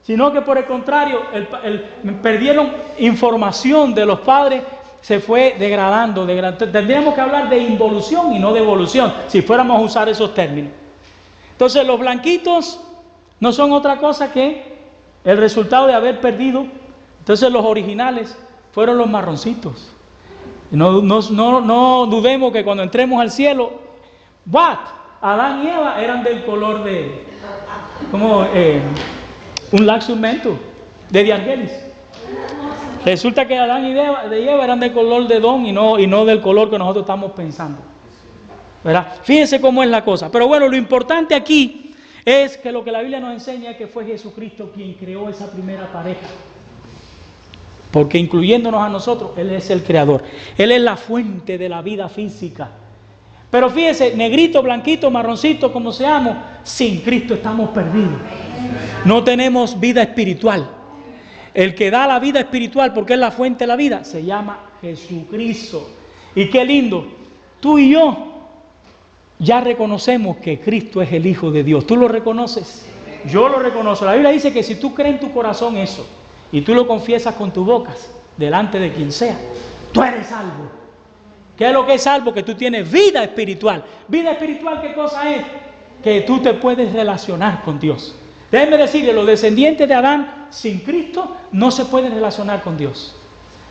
sino que por el contrario, perdieron información de los padres, se fue degradando. Tendríamos que hablar de involución y no de evolución, si fuéramos a usar esos términos. Entonces, los blanquitos no son otra cosa que el resultado de haber perdido. Entonces, los originales fueron los marroncitos. No dudemos que cuando entremos al cielo, Adán y Eva eran del color de, como un laxumento de Diargelis. Resulta que Adán y Eva eran del color de Don y no del color que nosotros estamos pensando, ¿verdad? Fíjense cómo es la cosa. Pero bueno, lo importante aquí es que lo que la Biblia nos enseña es que fue Jesucristo quien creó esa primera pareja. Porque incluyéndonos a nosotros, Él es el creador. Él es la fuente de la vida física. Pero fíjese, negrito, blanquito, marroncito, como seamos, sin Cristo estamos perdidos. No tenemos vida espiritual. El que da la vida espiritual, porque es la fuente de la vida, se llama Jesucristo. Y qué lindo, tú y yo ya reconocemos que Cristo es el Hijo de Dios. ¿Tú lo reconoces? Yo lo reconozco. La Biblia dice que si tú crees en tu corazón eso, y tú lo confiesas con tus bocas, delante de quien sea, tú eres salvo. ¿Qué es lo que es salvo? Que tú tienes vida espiritual. ¿Vida espiritual qué cosa es? Que tú te puedes relacionar con Dios. Déjenme decirle, los descendientes de Adán sin Cristo no se pueden relacionar con Dios.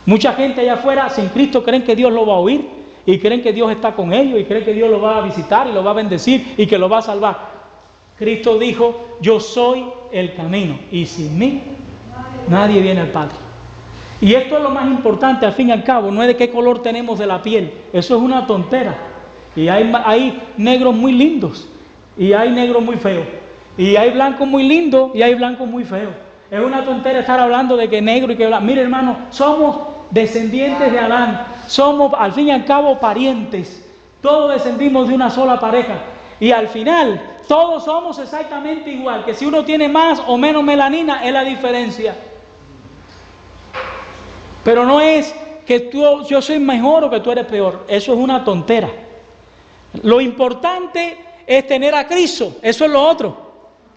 Mucha gente allá afuera sin Cristo creen que Dios lo va a oír y creen que Dios está con ellos y creen que Dios lo va a visitar y lo va a bendecir y que lo va a salvar. Cristo dijo, yo soy el camino y sin mí nadie viene al Padre. Y esto es lo más importante, al fin y al cabo, no es de qué color tenemos de la piel, eso es una tontera. Y hay negros muy lindos y hay negros muy feos. Y hay blancos muy lindos y hay blancos muy feos. Es una tontera estar hablando de que negro y que blanco. Mire, hermano, somos descendientes de Adán, somos al fin y al cabo parientes. Todos descendimos de una sola pareja. Y al final, todos somos exactamente igual. Que si uno tiene más o menos melanina, es la diferencia. Pero no es que yo soy mejor o que tú eres peor. Eso es una tontera. Lo importante es tener a Cristo. Eso es lo otro.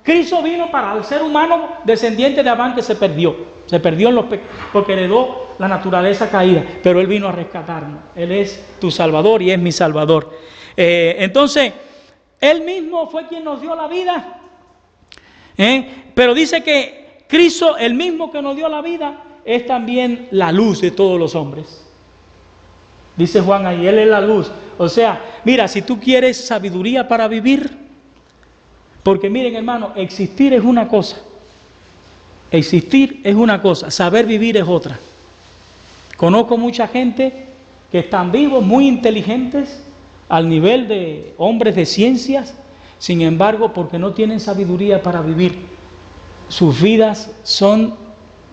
Cristo vino para el ser humano descendiente de Adán que se perdió. Se perdió en los pecados porque heredó la naturaleza caída. Pero Él vino a rescatarnos. Él es tu Salvador y es mi Salvador. Entonces, Él mismo fue quien nos dio la vida. Pero dice que Cristo, el mismo que nos dio la vida, es también la luz de todos los hombres. Dice Juan ahí, Él es la luz. O sea, mira, si tú quieres sabiduría para vivir, porque miren hermano, existir es una cosa. Existir es una cosa, saber vivir es otra. Conozco mucha gente que están vivos, muy inteligentes, al nivel de hombres de ciencias, sin embargo, porque no tienen sabiduría para vivir, sus vidas son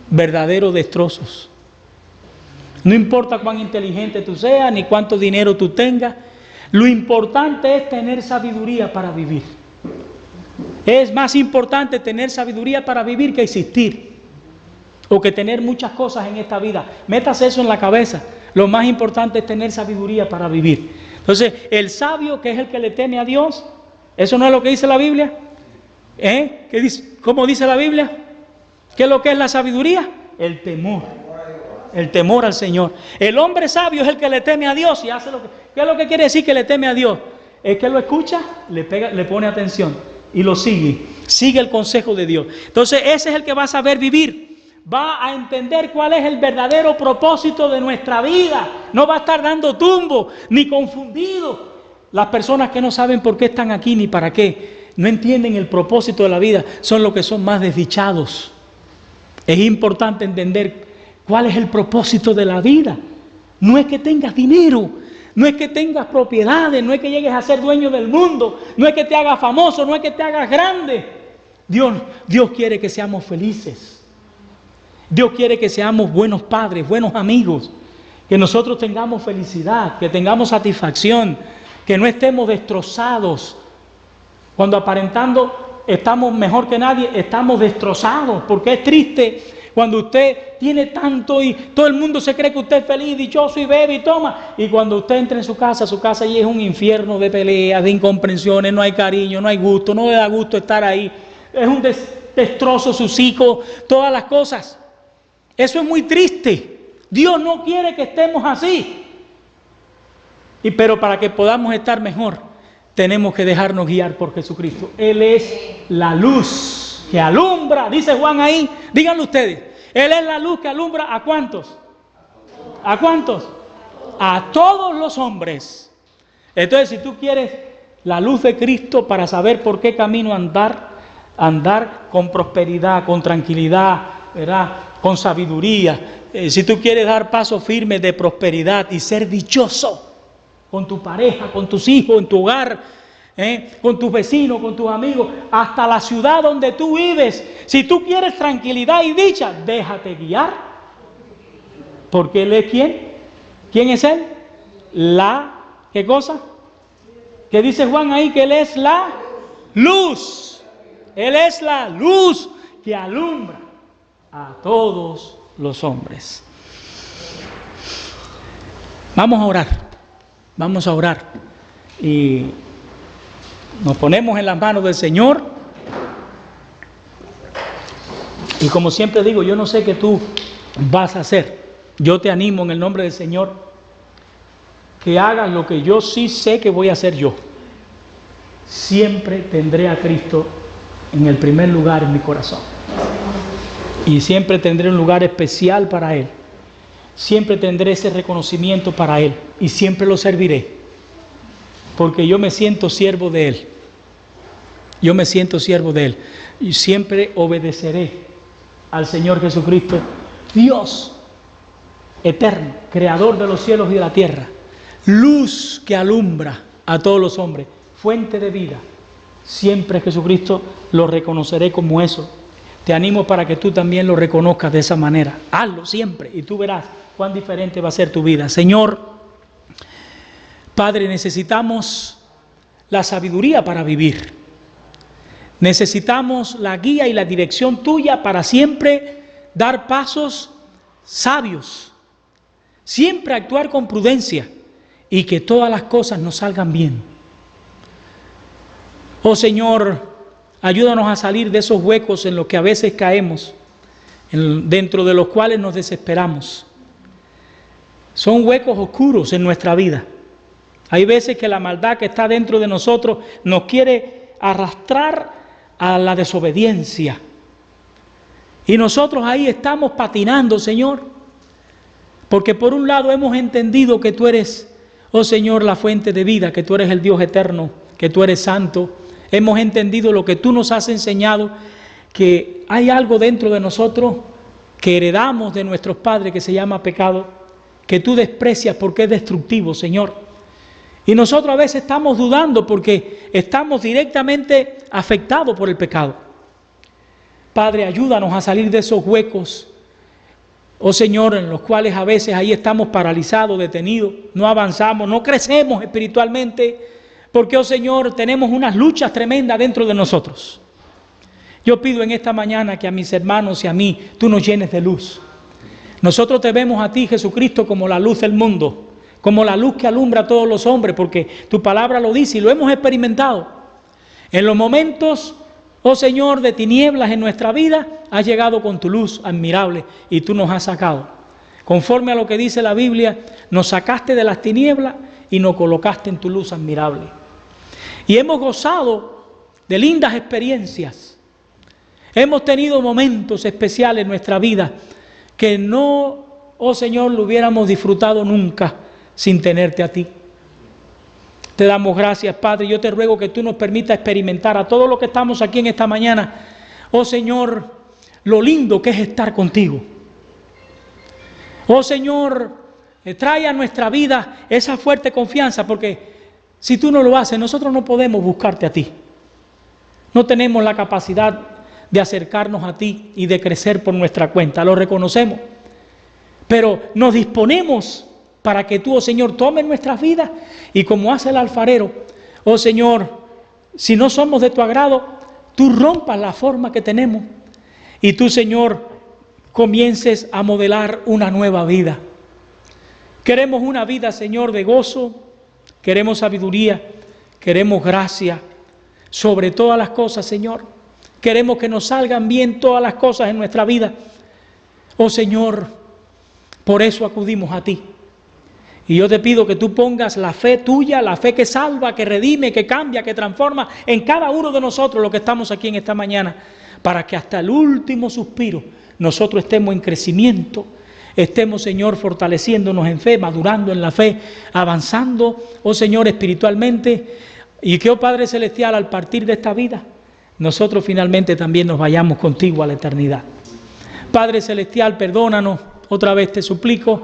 verdaderos destrozos. No importa cuán inteligente tú seas, ni cuánto dinero tú tengas, lo importante es tener sabiduría para vivir. Es más importante tener sabiduría para vivir que existir, o que tener muchas cosas en esta vida. Métase eso en la cabeza. Lo más importante es tener sabiduría para vivir. Entonces, el sabio, que es el que le teme a Dios, ¿eso no es lo que dice la Biblia? ¿Qué dice? ¿Cómo dice la Biblia? ¿Qué es lo que es la sabiduría? El temor. El temor al Señor. El hombre sabio es el que le teme a Dios y hace lo que... ¿Qué es lo que quiere decir que le teme a Dios? Es que lo escucha, le pone atención y lo sigue el consejo de Dios. Entonces ese es el que va a saber vivir. va a entender cuál es el verdadero propósito de nuestra vida. No va a estar dando tumbo ni confundido. Las personas que no saben por qué están aquí ni para qué, no entienden el propósito de la vida, son los que son más desdichados. Es importante entender cuál es el propósito de la vida. No es que tengas dinero, no es que tengas propiedades, no es que llegues a ser dueño del mundo, no es que te hagas famoso, no es que te hagas grande. Dios quiere que seamos felices. Dios quiere que seamos buenos padres, buenos amigos, que nosotros tengamos felicidad, que tengamos satisfacción, que no estemos destrozados. Cuando aparentando estamos mejor que nadie, estamos destrozados, porque es triste cuando usted tiene tanto y todo el mundo se cree que usted es feliz, dichoso y bebe y toma, y cuando usted entra en su casa ahí es un infierno de peleas, de incomprensiones, no hay cariño, no hay gusto, no le da gusto estar ahí, es un destrozo sus hijos, todas las cosas. Eso es muy triste. Dios no quiere que estemos así. Pero para que podamos estar mejor, tenemos que dejarnos guiar por Jesucristo. Él es la luz que alumbra, dice Juan ahí, díganlo ustedes. Él es la luz que alumbra ¿a cuántos? ¿A cuántos? A todos los hombres. Entonces, si tú quieres la luz de Cristo para saber por qué camino andar con prosperidad, con tranquilidad, ¿verdad? Con sabiduría. Si tú quieres dar pasos firmes de prosperidad y ser dichoso con tu pareja, con tus hijos, en tu hogar, con tus vecinos, con tus amigos, hasta la ciudad donde tú vives. Si tú quieres tranquilidad y dicha, déjate guiar. Porque Él es ¿quién? ¿Quién es Él? ¿Qué cosa? ¿Qué dice Juan ahí? Que Él es la luz. Él es la luz que alumbra a todos los hombres. Vamos a orar. Vamos a orar y nos ponemos en las manos del Señor. Y como siempre digo, yo no sé qué tú vas a hacer. Yo te animo en el nombre del Señor que hagas lo que yo sí sé que voy a hacer yo. Siempre tendré a Cristo en el primer lugar en mi corazón. Y siempre tendré un lugar especial para Él. Siempre tendré ese reconocimiento para Él y siempre lo serviré, porque yo me siento siervo de Él. Yo me siento siervo de Él y siempre obedeceré al Señor Jesucristo, Dios eterno, creador de los cielos y de la tierra, luz que alumbra a todos los hombres, fuente de vida. Siempre Jesucristo lo reconoceré como eso. Te animo para que tú también lo reconozcas de esa manera. Hazlo siempre y tú verás cuán diferente va a ser tu vida. Señor, Padre, necesitamos la sabiduría para vivir. Necesitamos la guía y la dirección tuya para siempre dar pasos sabios. Siempre actuar con prudencia y que todas las cosas nos salgan bien. Oh Señor, ayúdanos a salir de esos huecos en los que a veces caemos, dentro de los cuales nos desesperamos. Son huecos oscuros en nuestra vida. Hay veces que la maldad que está dentro de nosotros nos quiere arrastrar a la desobediencia. Y nosotros ahí estamos patinando, Señor, porque por un lado hemos entendido que tú eres, oh Señor, la fuente de vida, que tú eres el Dios eterno, que tú eres santo. Hemos entendido lo que tú nos has enseñado, que hay algo dentro de nosotros que heredamos de nuestros padres que se llama pecado, que tú desprecias porque es destructivo, Señor. Y nosotros a veces estamos dudando porque estamos directamente afectados por el pecado. Padre, ayúdanos a salir de esos huecos, oh Señor, en los cuales a veces ahí estamos paralizados, detenidos, no avanzamos, no crecemos espiritualmente, porque, oh Señor, tenemos unas luchas tremendas dentro de nosotros. Yo pido en esta mañana que a mis hermanos y a mí tú nos llenes de luz. Nosotros te vemos a ti, Jesucristo, como la luz del mundo, como la luz que alumbra a todos los hombres, porque tu palabra lo dice y lo hemos experimentado. En los momentos, oh Señor, de tinieblas en nuestra vida, has llegado con tu luz admirable y tú nos has sacado. Conforme a lo que dice la Biblia, nos sacaste de las tinieblas y nos colocaste en tu luz admirable. Y hemos gozado de lindas experiencias. Hemos tenido momentos especiales en nuestra vida que no, oh Señor, lo hubiéramos disfrutado nunca sin tenerte a ti. Te damos gracias, Padre. Yo te ruego que tú nos permitas experimentar a todos los que estamos aquí en esta mañana, oh Señor, lo lindo que es estar contigo. Oh Señor, trae a nuestra vida esa fuerte confianza, porque si tú no lo haces, nosotros no podemos buscarte a ti. No tenemos la capacidad de acercarnos a ti y de crecer por nuestra cuenta, lo reconocemos. Pero nos disponemos para que tú, oh Señor, tomes nuestras vidas y como hace el alfarero, oh Señor, si no somos de tu agrado, tú rompas la forma que tenemos y tú, Señor, comiences a modelar una nueva vida. Queremos una vida, Señor, de gozo, queremos sabiduría, queremos gracia, sobre todas las cosas, Señor. Queremos que nos salgan bien todas las cosas en nuestra vida. Oh Señor, por eso acudimos a ti. Y yo te pido que tú pongas la fe tuya, la fe que salva, que redime, que cambia, que transforma en cada uno de nosotros los que estamos aquí en esta mañana, para que hasta el último suspiro nosotros estemos en crecimiento, estemos, Señor, fortaleciéndonos en fe, madurando en la fe, avanzando, oh Señor, espiritualmente, y que, oh Padre Celestial, al partir de esta vida, nosotros finalmente también nos vayamos contigo a la eternidad. Padre Celestial, perdónanos, otra vez te suplico.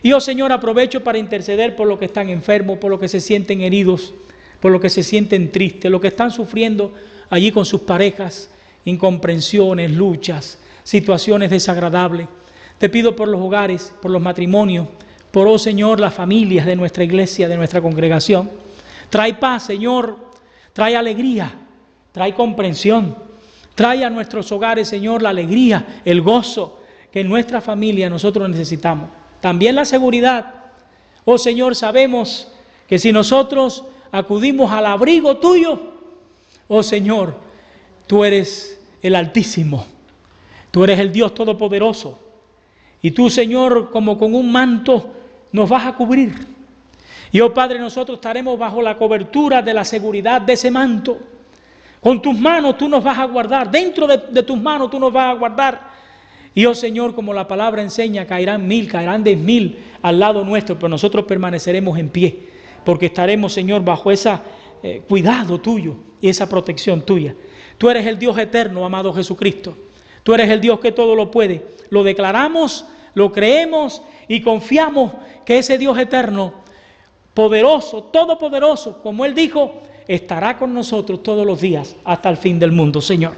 Y, oh Señor, aprovecho para interceder por los que están enfermos, por los que se sienten heridos, por los que se sienten tristes, los que están sufriendo allí con sus parejas, incomprensiones, luchas, situaciones desagradables. Te pido por los hogares, por los matrimonios, por, oh Señor, las familias de nuestra iglesia, de nuestra congregación. Trae paz, Señor, trae alegría, trae comprensión, trae a nuestros hogares, Señor, la alegría, el gozo que en nuestra familia nosotros necesitamos. También la seguridad. Oh Señor, sabemos que si nosotros acudimos al abrigo tuyo, oh Señor, tú eres el Altísimo, tú eres el Dios Todopoderoso, y tú, Señor, como con un manto nos vas a cubrir. Y, oh Padre, nosotros estaremos bajo la cobertura de la seguridad de ese manto. Con tus manos tú nos vas a guardar, dentro de tus manos tú nos vas a guardar. Y, oh Señor, como la palabra enseña, caerán 1000, caerán 10.000 al lado nuestro, pero nosotros permaneceremos en pie, porque estaremos, Señor, bajo ese cuidado tuyo y esa protección tuya. Tú eres el Dios eterno, amado Jesucristo. Tú eres el Dios que todo lo puede. Lo declaramos, lo creemos y confiamos que ese Dios eterno, poderoso, todopoderoso, como Él dijo, estará con nosotros todos los días hasta el fin del mundo, Señor.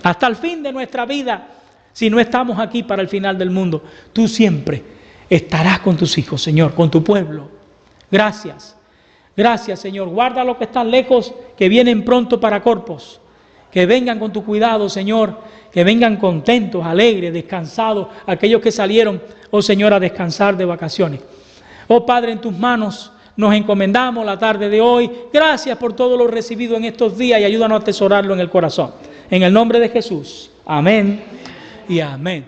Hasta el fin de nuestra vida. Si no estamos aquí para el final del mundo, tú siempre estarás con tus hijos, Señor, con tu pueblo. Gracias. Gracias, Señor. Guarda a los que están lejos, que vienen pronto para Corpus. Que vengan con tu cuidado, Señor. Que vengan contentos, alegres, descansados. Aquellos que salieron, oh Señor, a descansar de vacaciones. Oh Padre, en tus manos nos encomendamos la tarde de hoy. Gracias por todo lo recibido en estos días y ayúdanos a atesorarlo en el corazón. En el nombre de Jesús. Amén y amén.